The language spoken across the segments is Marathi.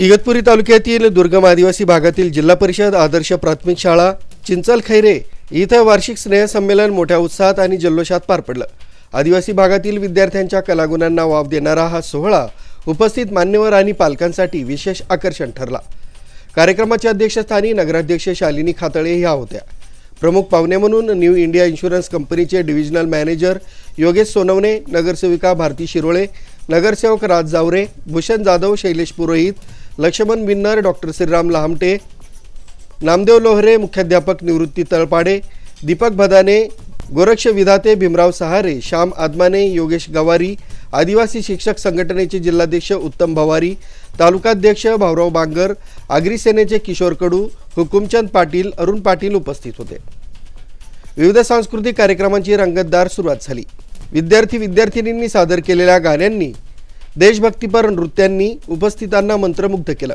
इगतपुरी तालुक्यातील दुर्गम आदिवासी भागातील जिल्हा परिषद आदर्श प्राथमिक शाळा चिंचलखैरे इथं वार्षिक स्नेहसंमेलन मोठ्या उत्साहात आणि जल्लोषात पार पडलं। आदिवासी भागातील विद्यार्थ्यांच्या कलागुणांना वाव देणारा हा सोहळा उपस्थित मान्यवर आणि पालकांसाठी विशेष आकर्षण ठरला। कार्यक्रमाच्या अध्यक्षस्थानी नगराध्यक्ष शालिनी खातळे ह्या होत्या। प्रमुख पाहुणे म्हणून न्यू इंडिया इन्शुरन्स कंपनीचे डिव्हिजनल मॅनेजर योगेश सोनवणे, नगरसेविका भारती शिरोळे, नगरसेवक राज जावरे, भूषण जाधव, शैलेश पुरोहित, लक्ष्मण बिन्नर, डॉक्टर श्रीराम लामटे, नामदेव लोहरे, मुख्याध्यापक निवृत्ती तळपाडे, दीपक भदाने, गोरक्ष विधाते भीमराव सहारे, श्याम आदमाने, योगेश गवारी, आदिवासी शिक्षक संघटनेचे जिल्हाध्यक्ष उत्तम भवारी, तालुकाध्यक्ष भाऊराव बांगर, आगरी सेनेचे किशोर कडू, हुकुमचंद पाटील, अरुण पाटील उपस्थित होते। विविध सांस्कृतिक कार्यक्रमांची रंगतदार सुरुवात झाली। विद्यार्थी-विद्यार्थिनींनी सादर केलेल्या गाण्यांनी, देशभक्तीपर नृत्यांनी उपस्थितांना मंत्रमुग्ध केलं।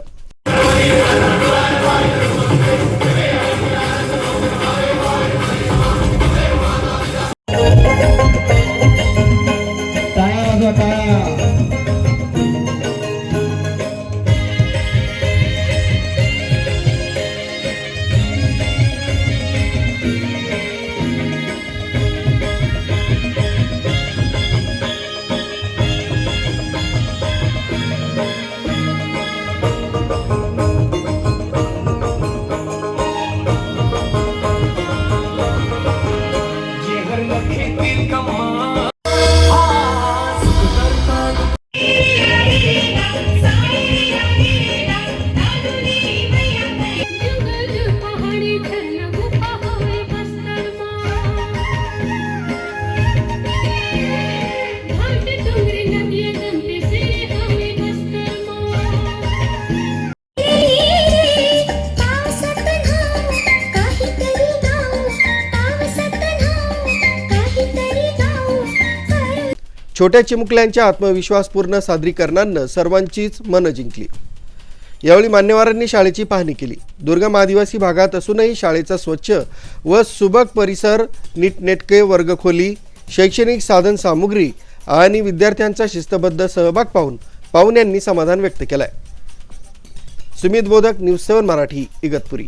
छोट्या चिमुकल्यांच्या आत्मविश्वासपूर्ण सादरीकरणानं सर्वांचीच मनं जिंकली। यावेळी मान्यवरांनी शाळेची पाहणी केली। दुर्गम आदिवासी भागात असूनही शाळेचा स्वच्छ व सुबक परिसर, नीटनेटके वर्गखोली, शैक्षणिक साधन सामुग्री आणि विद्यार्थ्यांचा शिस्तबद्ध सहभाग पाहून पाहुण्यांनी समाधान व्यक्त केलंय। सुमित बोधक, न्यूज 7 मराठी, इगतपुरी।